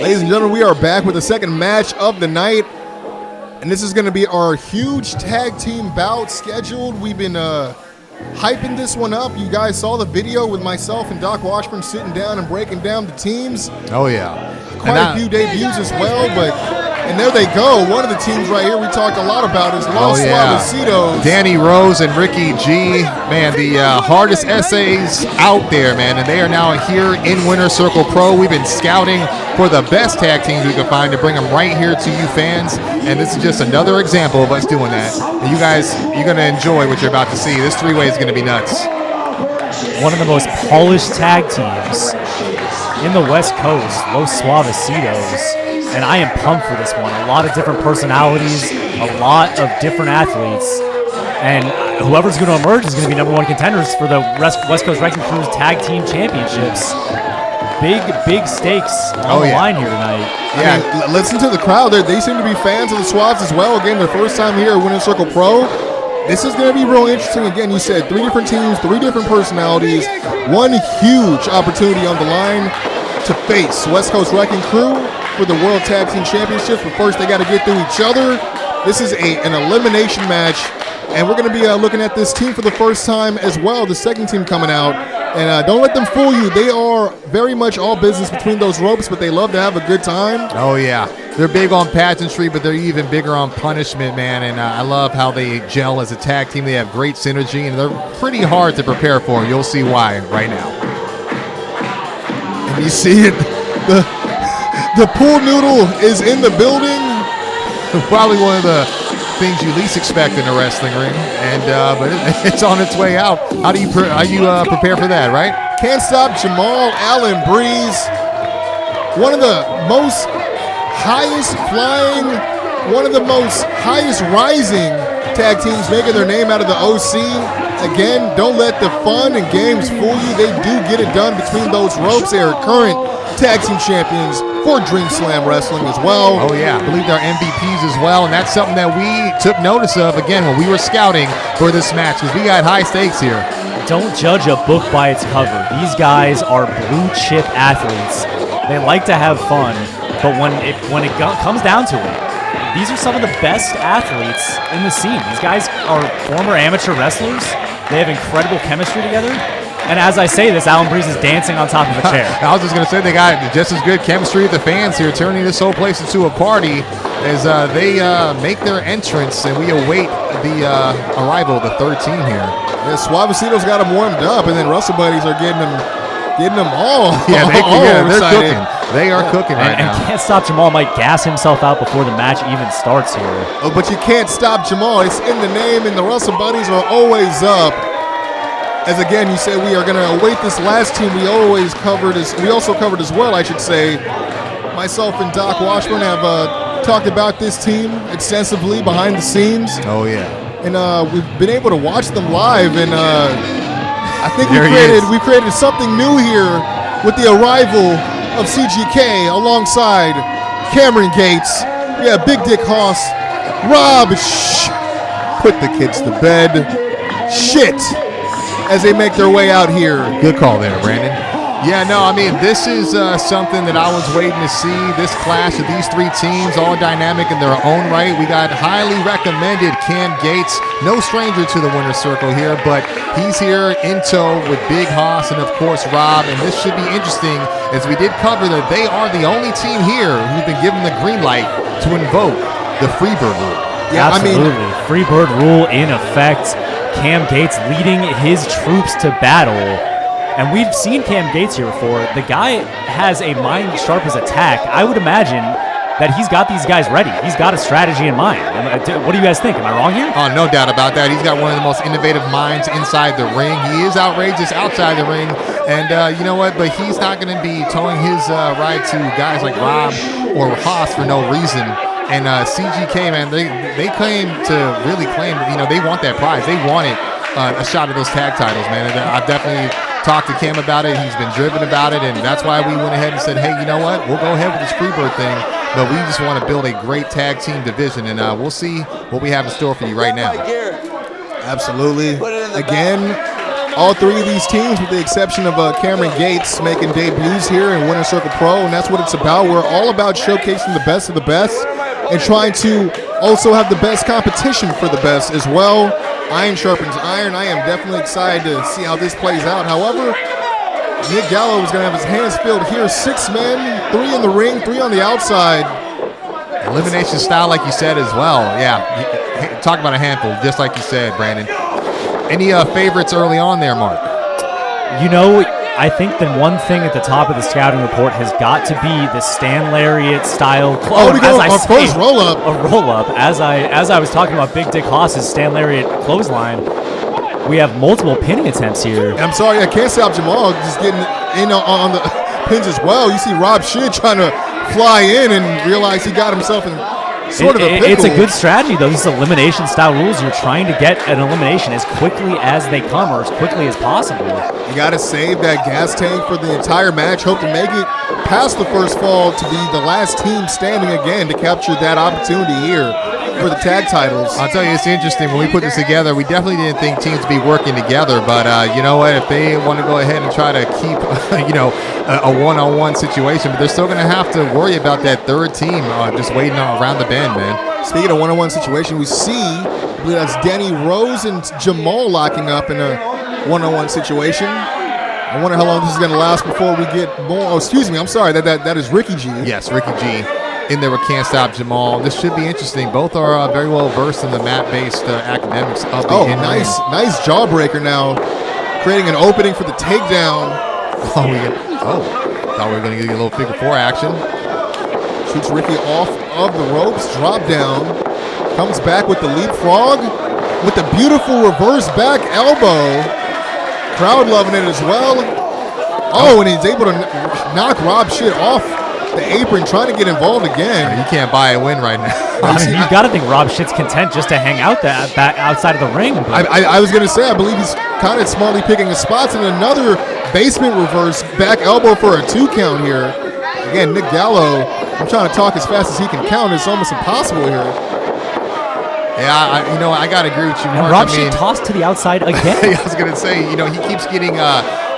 Ladies and gentlemen, we are back with the second match of the night. And this is going to be our huge tag team bout scheduled. We've been hyping this one up. You guys saw the video with myself and Doc Washburn sitting down and breaking down the teams. Oh, yeah. Quite a few debuts as well, and there they go. One of the teams right here we talked a lot about is Los Suavecitos. Danny Rose and Ricky G. Man, the hardest essays out there, man. And they are now here in Winter Circle Pro. We've been scouting for the best tag teams we could find to bring them right here to you fans. And this is just another example of us doing that. And you guys, you're going to enjoy what you're about to see. This three-way is going to be nuts. One of the most polished tag teams in the West Coast, Los Suavecitos, and I am pumped for this one. A lot of different personalities, a lot of different athletes, and whoever's going to emerge is going to be #1 contenders for the West Coast Wrecking Crew's Tag Team Championships. Big stakes on the line here tonight. Yeah, I mean, listen to the crowd. They seem to be fans of the Suaves as well. Again, their first time here at Winter Circle Pro. This is going to be real interesting. Again, you said 3 different teams, 3 different personalities, one huge opportunity on the line to face West Coast Wrecking Crew for the World Tag Team Championships. But first, they got to get through each other. This is an elimination match, and we're going to be looking at this team for the first time as well, the second team coming out. And don't let them fool you. They are very much all business between those ropes, but they love to have a good time. Oh, yeah. They're big on pageantry, but they're even bigger on punishment, man. And I love how they gel as a tag team. They have great synergy, and they're pretty hard to prepare for. You'll see why right now. And you see it. The pool noodle is in the building. Probably one of the things you least expect in a wrestling ring, and but it's on its way out. How do you prepare for that, right? Can't stop Jamal Allen Breeze, one of the most highest flying, one of the most highest rising tag teams making their name out of the OC. Again, don't let the fun and games fool you. They do get it done between those ropes. They are current tag team champions for Dream Slam Wrestling as well. Oh yeah, I believe they're MVPs as well, and that's something that we took notice of again when we were scouting for this match, because we got high stakes here. Don't judge a book by its cover. These guys are blue chip athletes. They like to have fun, but when it comes down to it, these are some of the best athletes in the scene. These guys are former amateur wrestlers. They have incredible chemistry together. And as I say this, Allen Breeze is dancing on top of a chair. I was just going to say they got just as good chemistry with the fans here, turning this whole place into a party as they make their entrance, and we await the arrival of the third team here. Yeah, Suavecitos got them warmed up, and then Wrestle Buddies are getting them all. Yeah, they're cooking. They are cooking right now. And Can't Stop Jamal might gas himself out before the match even starts here. Oh, but you can't stop Jamal. It's in the name, and the Wrestle Buddies are always up. As again, you said we are going to await this last team. We also covered as well, I should say. Myself and Doc Washburn have talked about this team extensively behind the scenes. Oh yeah, and we've been able to watch them live, and I think we created something new here with the arrival of CGK alongside Cameron Gates. Yeah, Big Dick Hoss, Rob. Put the kids to bed. Shit. As they make their way out here. Good call there, Brandon. Yeah, no, I mean, this is something that I was waiting to see. This clash of these 3 teams, all dynamic in their own right. We got highly recommended Cam Gates, no stranger to the Winner Circle here, but he's here in tow with Big Hoss and, of course, Rob. And this should be interesting, as we did cover that they are the only team here who's been given the green light to invoke the Freebird rule. Yeah, absolutely. Freebird rule in effect. Cam Gates leading his troops to battle. And we've seen Cam Gates here before. The guy has a mind sharp as a tack. I would imagine that he's got these guys ready. He's got a strategy in mind. What do you guys think? Am I wrong here? Oh, no doubt about that. He's got one of the most innovative minds inside the ring. He is outrageous outside the ring. And you know what? But he's not going to be towing his ride to guys like Rob or Haas for no reason. And CGK, man, they claim to really claim, they want that prize. They wanted a shot at those tag titles, man. And I've definitely talked to Cam about it. He's been driven about it, and that's why we went ahead and said, hey, you know what? We'll go ahead with this Freebird thing, but we just want to build a great tag team division, and we'll see what we have in store for you right now. Absolutely. Again, All three of these teams, with the exception of Cameron Gates, making debuts here in Winner Circle Pro, and that's what it's about. We're all about showcasing the best of the best and trying to also have the best competition for the best as well. Iron sharpens iron. I am definitely excited to see how this plays out. However, Nick Gallo is going to have his hands filled here. 6 men, 3 in the ring, 3 on the outside. Elimination style, like you said, as well. Yeah, talk about a handful, just like you said, Brandon. Any favorites early on there, Mark? You know, I think the one thing at the top of the scouting report has got to be the Stan Lariat style. First roll-up. A roll-up. As I was talking about Big Dick Haas's Stan Lariat clothesline, we have multiple pinning attempts here. And I'm sorry, I can't stop Jamal just getting in on the pins as well. You see Rob Shit trying to fly in and realize he got himself in sort of a pickle. It's a good strategy, though. This is elimination style rules. You're trying to get an elimination as quickly as they come or as quickly as possible. You got to save that gas tank for the entire match. Hope to make it past the first fall to be the last team standing again to capture that opportunity here for the tag titles. I'll tell you, it's interesting. When we put this together, we definitely didn't think teams would be working together. But you know what? If they want to go ahead and try to keep, a one-on-one situation, but they're still going to have to worry about that third team just waiting around the bend, man. Speaking of one-on-one situation, we see, I believe that's Danny Rose and Jamal locking up in a one-on-one situation. I wonder how long this is going to last before we get more. Oh, excuse me. I'm sorry. That is Ricky G. Yes, Ricky G. In there with Can't Stop Jamal. This should be interesting. Both are very well versed in the mat-based academics of the in-ring. Nice jawbreaker now, creating an opening for the takedown. Thought we were going to get a little figure 4 action. Shoots Ricky off of the ropes, drop down, comes back with the leapfrog, with the beautiful reverse back elbow. Crowd loving it as well. And he's able to knock Rob Shit off the apron, trying to get involved again. You can't buy a win right now. I mean, you got to think Rob Shit's content just to hang out back outside of the ring. I was going to say, I believe he's kind of smartly picking his spots, and another basement reverse back elbow for a 2 count here. Again, Nick Gallo, I'm trying to talk as fast as he can count. It's almost impossible here. Yeah, I got to agree with you, Mark. And Rob Shit tossed to the outside again. I was going to say, he keeps getting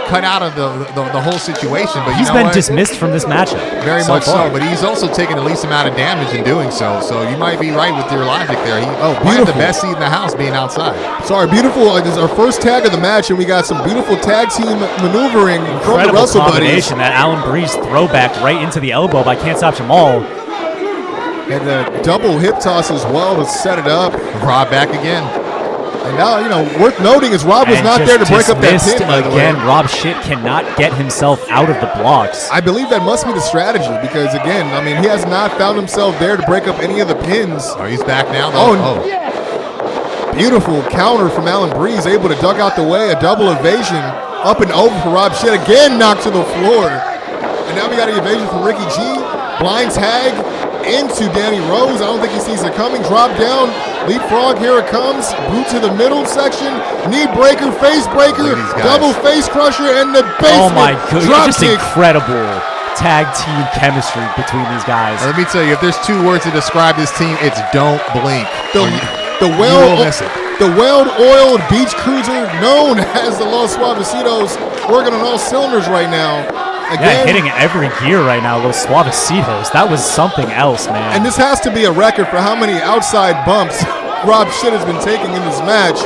cut out of the whole situation. But he's been dismissed from this matchup. Very much so, but he's also taking the least amount of damage in doing so. So you might be right with your logic there. He had the best seat in the house being outside. Sorry, beautiful. This is our first tag of the match, and we got some beautiful tag team maneuvering from the Wrestle Buddies. That Alan Breeze throwback right into the elbow by Can't Stop Jamal. And the double hip toss as well to set it up. Rob back again. And now, worth noting is Rob was not there to break up that pin. Again, Rob Shit cannot get himself out of the blocks. I believe that must be the strategy because, again, he has not found himself there to break up any of the pins. Oh, he's back now, though. Beautiful counter from Alan Breeze, able to duck out the way, a double evasion, up and over for Rob Shit, again knocked to the floor. And now we got an evasion from Ricky G, blind tag into Danny Rose. I don't think he sees it coming, drop down. Leapfrog, here it comes. Boot to the middle section. Knee breaker, face breaker, double face crusher, and the basement. Oh my goodness, just incredible tag team chemistry between these guys. Let me tell you, if there's 2 words to describe this team, it's don't blink. The well-oiled beach cruiser known as the Los Suavecitos, working on all cylinders right now. Again, hitting every gear right now, Los Suavecitos. That was something else, man. And this has to be a record for how many outside bumps Rob Shit has been taking in this match.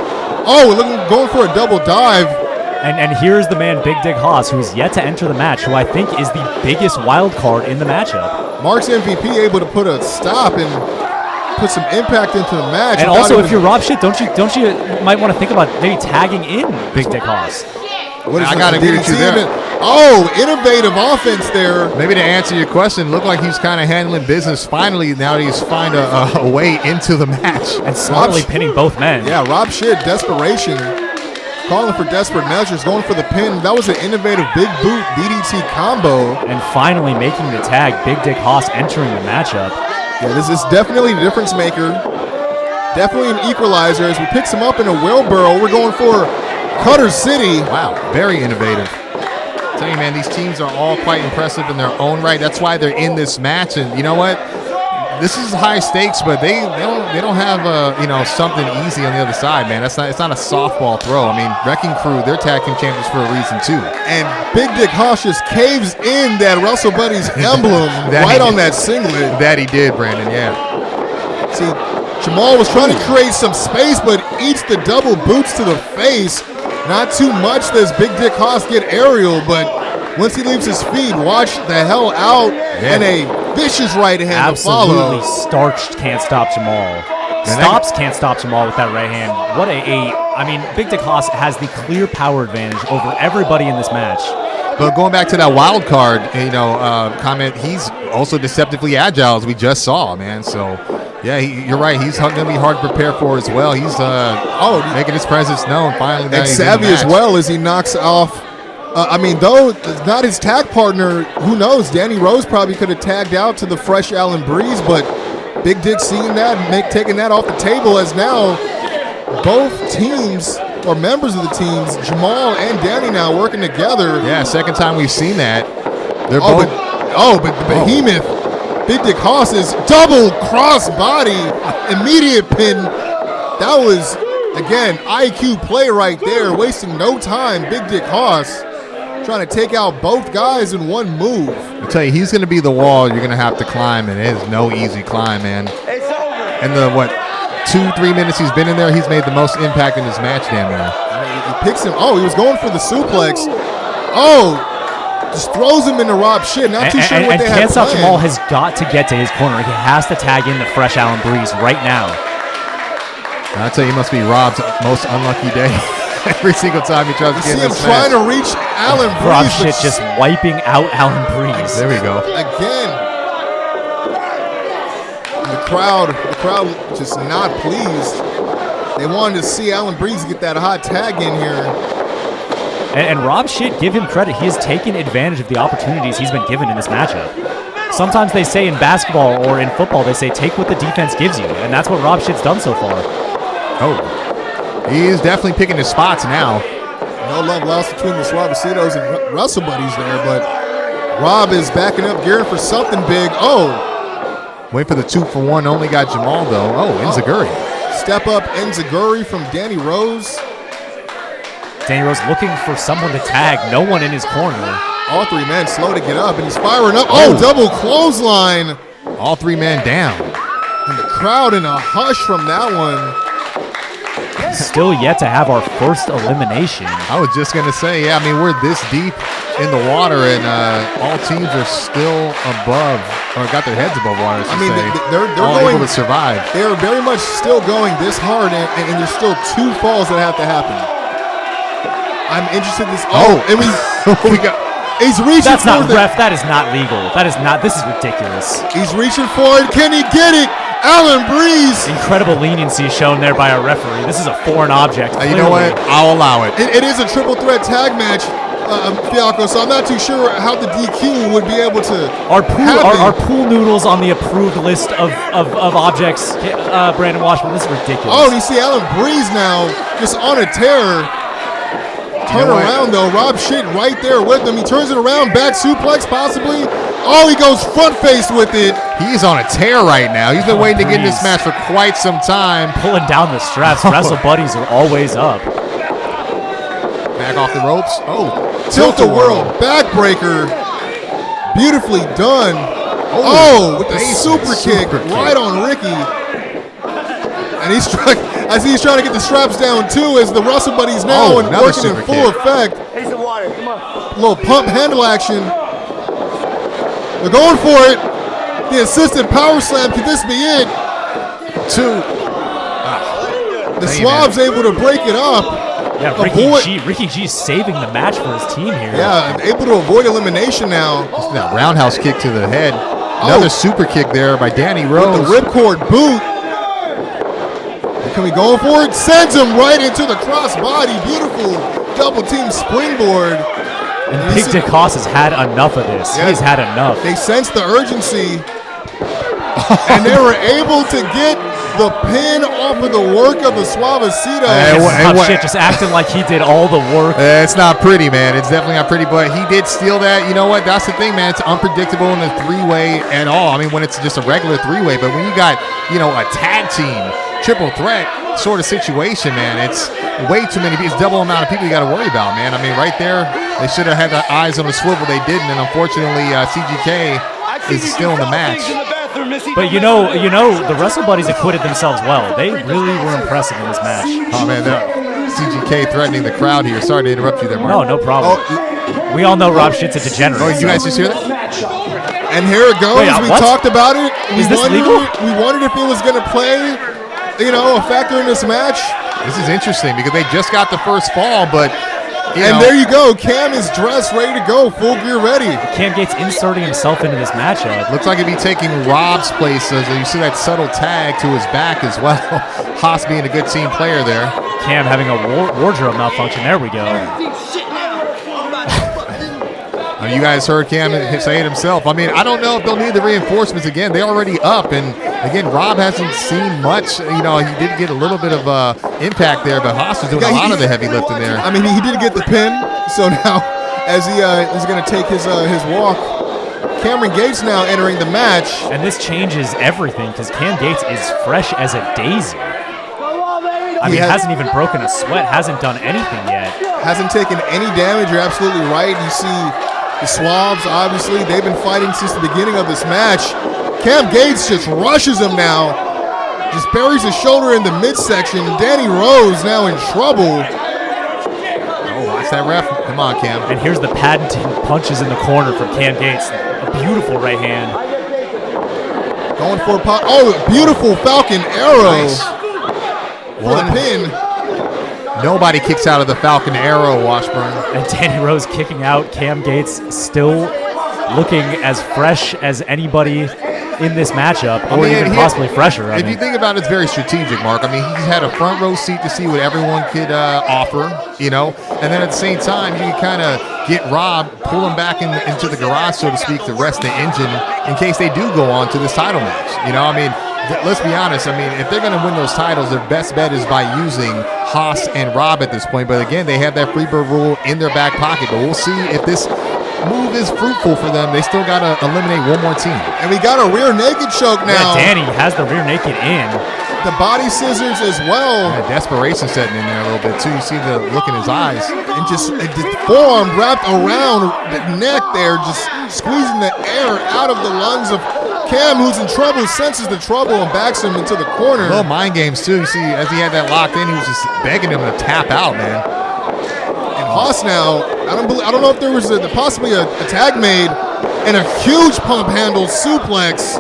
Going for a double dive. And here's the man, Big Dick Haas, who's yet to enter the match, who I think is the biggest wild card in the matchup. Mark's MVP able to put a stop and put some impact into the match. And also, if you're Rob Shit, don't you might want to think about maybe tagging in Big Dick Haas. I got to agree with you there. Innovative offense there. Maybe to answer your question, looked like he's kind of handling business finally now that he's found a way into the match. And smartly pinning both men. Yeah, Rob Shit, desperation. Calling for desperate measures, going for the pin. That was an innovative big boot DDT combo. And finally making the tag, Big Dick Haas entering the matchup. Yeah, this is definitely a difference maker. Definitely an equalizer. As we picks him up in a wheelbarrow, we're going for Cutter City. Wow, very innovative. I tell you, man, these teams are all quite impressive in their own right. That's why they're in this match. And you know what? this is high stakes, but they don't have something easy on the other side, man. It's not a softball throw. I mean, Wrecking Crew, they're tag team champions for a reason too. And Big Dick Haas just caves in that Wrestle Buddiez emblem right on that singlet. That he did, Brandon. Yeah. See, Jamal was trying to create some space, but eats the double boots to the face. Not too much does Big Dick Haas get aerial, but once he leaves his feet, watch the hell out, and a vicious right hand to follow. Absolutely starched can't stop Jamal. Stops can't stop Jamal with that right hand. What I mean, Big Dick Haas has the clear power advantage over everybody in this match. But going back to that wild card, comment, he's also deceptively agile, as we just saw, man. So, yeah, you're right. He's going to be hard to prepare for as well. He's making his presence known finally. And savvy as well as he knocks off. Though it's not his tag partner, who knows? Danny Rose probably could have tagged out to the fresh Alan Breeze, but Big Dick seeing that, taking that off the table, as now both teams or members of the teams, Jamal and Danny, now working together. Yeah, second time we've seen that. They're but the behemoth, Big Dick Haas's double cross body, immediate pin. That was, again, IQ play right there, wasting no time. Big Dick Haas trying to take out both guys in one move. I tell you, he's going to be the wall you're going to have to climb, and it is no easy climb, man. It's over. And the 2-3 minutes he's been in there, he's made the most impact in his match, damn near. He picks him. Oh, he was going for the suplex. Oh, just throws him into Rob shit. Not too sure what they had planned. Can't Stop Jamal has got to get to his corner. He has to tag in the fresh Alan Breeze right now. I'll tell you, he must be Rob's most unlucky day. Every single time he tries to get in this match. Trying to reach Alan Breeze. Rob shit just wiping out Alan Breeze. There we go. Again. The crowd just not pleased. They wanted to see Alan Breeze get that hot tag in here. And Rob shit, give him credit. He has taken advantage of the opportunities he's been given in this matchup. Sometimes they say in basketball or in football, they say take what the defense gives you. And that's what Rob shit's done so far. Oh, he is definitely picking his spots now. No love lost between the Suavecitos and Wrestle Buddiez there, but Rob is backing up, gearing for something big. Wait for the 2-for-1. Only got Jamal, though. Enziguri. Step up Enziguri from Danny Rose. Danny Rose looking for someone to tag. No one in his corner. All three men slow to get up, and he's firing up. Double clothesline. All three men down. And the crowd in a hush from that one. Still yet to have our first elimination. I was just going to say, yeah, I mean, we're this deep in the water, and all teams are still above, or got their heads above water, they're all going able to survive. They're very much still going this hard, and there's still 2 falls that have to happen. I'm interested in this. We got. He's reaching. That's not ref. That is not legal. That is not. This is ridiculous. He's reaching for it. Can he get it? Alan Breeze. Incredible leniency shown there by our referee. This is a foreign object. You know what? I'll allow it. It is a triple threat tag match, Fialco, so I'm not too sure how the DQ would be able to. Our pool noodles on the approved list of objects, Brandon Washburn. This is ridiculous. Oh, and you see Alan Breeze now just on a tear. Turn around, though. Rob shit right there with him. He turns it around. Back suplex, possibly. Oh, he goes front face with it. He's on a tear right now. He's been waiting to get in this match for quite some time. Pulling down the straps. Wrestle Buddiez are always up. Back off the ropes. Tilt-a-whirl. Backbreaker. Beautifully done. With the super kick right on Ricky. And he's trying to get the straps down too, as the Wrestle Buddiez now and working in full effect. Here's the water. Come on. Little pump handle action. They're going for it. The assisted power slam. Could this be it? 2. The Suave's able to break it up. Yeah, Ricky G saving the match for his team here. Yeah, able to avoid elimination now. That roundhouse kick to the head. Another super kick there by Danny Rose. With the ripcord boot. Can we go for it? Sends him right into the crossbody. Beautiful double team springboard. And Big Dick Haas has had enough of this. Yeah, he's had enough. They sensed the urgency. And they were able to get the pin off of the work of the Suavecitos. Shit, just acting like he did all the work. It's not pretty, man. It's definitely not pretty, but he did steal that. You know what? That's the thing, man. It's unpredictable in a three-way at all. I mean, when it's just a regular three-way, but when you got, you know, a tag team, triple threat sort of situation, man, it's way too many people. It's double amount of people you got to worry about, man. I mean, right there, they should have had their eyes on the swivel. They didn't, and unfortunately, CGK is still in the match. But you know, the Wrestle Buddies acquitted themselves well. They really were impressive in this match. Oh man, CGK threatening the crowd here. Sorry to interrupt you there, Mark. No problem. We all know Rob Shit's a degenerate. Oh, you guys just hear that? And here it goes. Wait, we what? talked about it. Is this legal? We wondered if it was going to play, you know, a factor in this match. This is interesting because they just got the first fall, but there you go. Cam is dressed, ready to go, full gear ready. Cam Gates inserting himself into this matchup. Looks like he'd be taking Rob's place. As you see that subtle tag to his back as well. Haas being a good team player there. Cam having a wardrobe malfunction. There we go. You guys heard Cam say it himself. I mean, I don't know if they'll need the reinforcements again. They're already up, and again, Rob hasn't seen much. You know, he did get a little bit of impact there, but Haas was doing a lot of the heavy lifting there. I mean, he did get the pin, so now as he is going to take his walk, Cameron Gates now entering the match. And this changes everything because Cam Gates is fresh as a daisy. I mean, hasn't even broken a sweat, hasn't done anything yet. Hasn't taken any damage. You're absolutely right. You see the Suaves, obviously, they've been fighting since the beginning of this match. Cam Gates just rushes him now. Just buries his shoulder in the midsection. Danny Rose now in trouble. Oh, watch that ref. Come on, Cam. And here's the patented punches in the corner from Cam Gates. A beautiful right hand. Going for a pot. Oh, beautiful Falcon Arrow. Nice. For the pin. Nobody kicks out of the Falcon Arrow, Washburn. And Danny Rose kicking out. Cam Gates still looking as fresh as anybody in this matchup, or even possibly fresher. If you think about it, it's very strategic, Mark. I mean, he's had a front row seat to see what everyone could offer, you know, and then at the same time, you can kind of get Rob, pull him back into the garage, so to speak, to rest the engine in case they do go on to this title match. You know, I mean, let's be honest. I mean, if they're going to win those titles, their best bet is by using Haas and Rob at this point. But again, they have that freebird rule in their back pocket. But we'll see if this move is fruitful for them. They still got to eliminate one more team. And we got a rear naked choke now. Yeah, Danny has the rear naked in. The body scissors as well. Yeah, desperation setting in there a little bit too. You see the look in his eyes. And just the forearm wrapped around the neck there, just squeezing the air out of the lungs of Cam, who's in trouble, senses the trouble and backs him into the corner. Little mind games too. You see, as he had that locked in, he was just begging him to tap out, man. And Haas now, I don't know if there was possibly a tag made and a huge pump handle suplex.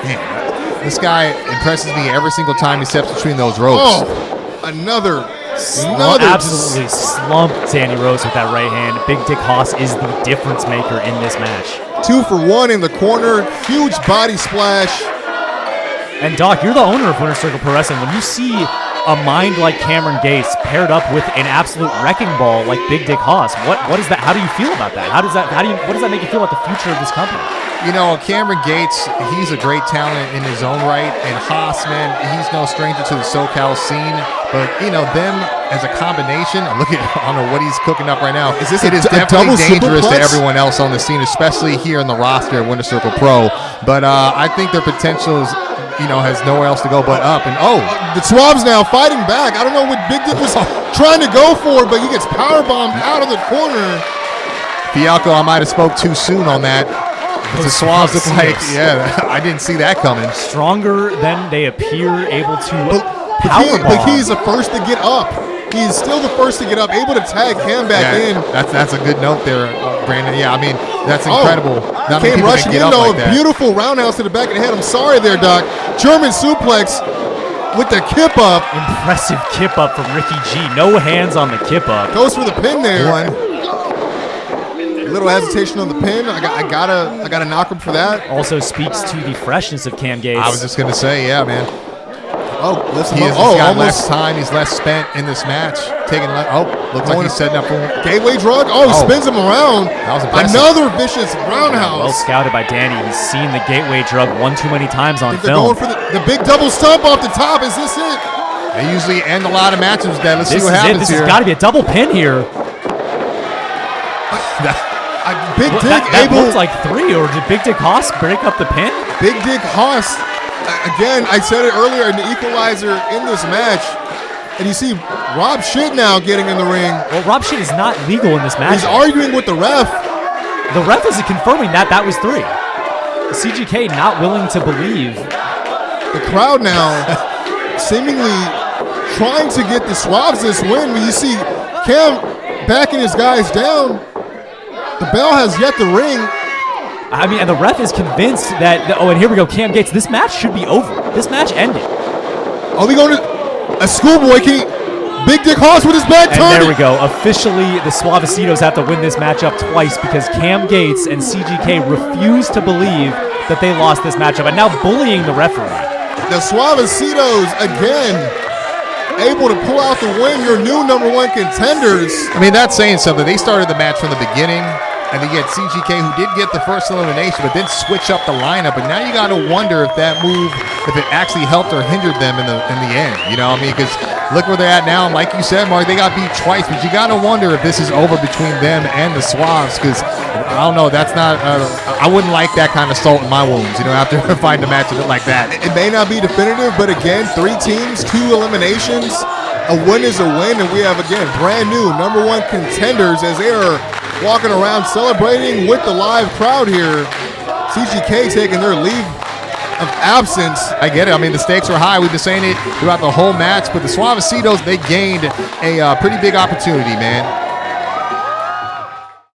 Man, this guy impresses me every single time he steps between those ropes. Oh, another absolutely slumped Danny Rose with that right hand. Big Dick Haas is the difference maker in this match. 2 for 1 in the corner, huge body splash. And Doc, you're the owner of Winter Circle Pro Wrestling. When you see a mind like Cameron Gates paired up with an absolute wrecking ball like Big Dick Haas, what is that? How do you feel about that? What does that make you feel about the future of this company? You know, Cameron Gates, he's a great talent in his own right, and Haas, man, he's no stranger to the SoCal scene. But you know, them as a combination, look at I don't know what he's cooking up right now. It is definitely dangerous to everyone else on the scene, especially here in the roster at Winter Circle Pro. But I think their potential is, you know, has nowhere else to go but up. And the Suaves now fighting back. I don't know what Big Dick was trying to go for, but he gets powerbombed out of the corner. Fialco, I might have spoke too soon on that. The Suaves look like, I didn't see that coming. Stronger than they appear, able to powerbomb. But he's the first to get up. He's still the first to get up, able to tag Cam back in. That's a good note there, Brandon. Yeah, I mean, that's incredible. Not many people rushing in, though. Like beautiful roundhouse to the back of the head. I'm sorry there, Doc. German suplex with the kip up. Impressive kip up from Ricky G. No hands on the kip up. Goes for the pin there. A little hesitation on the pin. I gotta knock him for that. Also speaks to the freshness of Cam Gates. I was just gonna say, yeah, man. Oh, listen. He's Oh, got almost. less time. He's less spent in this match. Looks like he's setting up for him. Gateway drug. Oh, he spins him around. That was impressive. Another vicious Well roundhouse. scouted by Danny. He's seen the gateway drug one too many times on They're going film. for the big double stomp off the top. Is this it? They usually end a lot of matches with that. Let's see This what is it. happens This here. has got to be a double pin here. Big Dick That able. looked like 3, or did Big Dick Haas break up the pin? Big Dick Haas. Again, I said it earlier in the equalizer in this match. And you see Rob Shit now getting in the ring. Well, Rob Shit is not legal in this match. He's arguing with the ref. The ref is confirming that was 3. CGK not willing to believe. The crowd now seemingly trying to get the Suaves this win. When you see Cam backing his guys down, the bell has yet to ring. I mean, and the ref is convinced that, and here we go, Cam Gates, this match should be over. This match ended. Are we going to a schoolboy? Big Dick Haas with his back And turned. there we go. Officially, the Suavecitos have to win this matchup twice because Cam Gates and CGK refuse to believe that they lost this matchup and now bullying the referee. The Suavecitos again able to pull out the win. Your new #1 contenders. I mean, that's saying something. They started the match from the beginning, and they get CGK, who did get the first elimination, but then switch up the lineup. And now you got to wonder if that move, if it actually helped or hindered them in the end. You know what I mean? Because look where they're at now. And like you said, Mark, they got beat twice, but you got to wonder if this is over between them and the Suaves. Because I don't know, that's not. I wouldn't like that kind of salt in my wounds. You know, after fighting a match a bit like that. It may not be definitive, but again, 3 teams, 2 eliminations. A win is a win, and we have again brand new #1 contenders as they are walking around celebrating with the live crowd here. CGK taking their leave of absence. I get it. I mean, the stakes were high. We've been saying it throughout the whole match, but the Suavecitos, they gained a pretty big opportunity, man.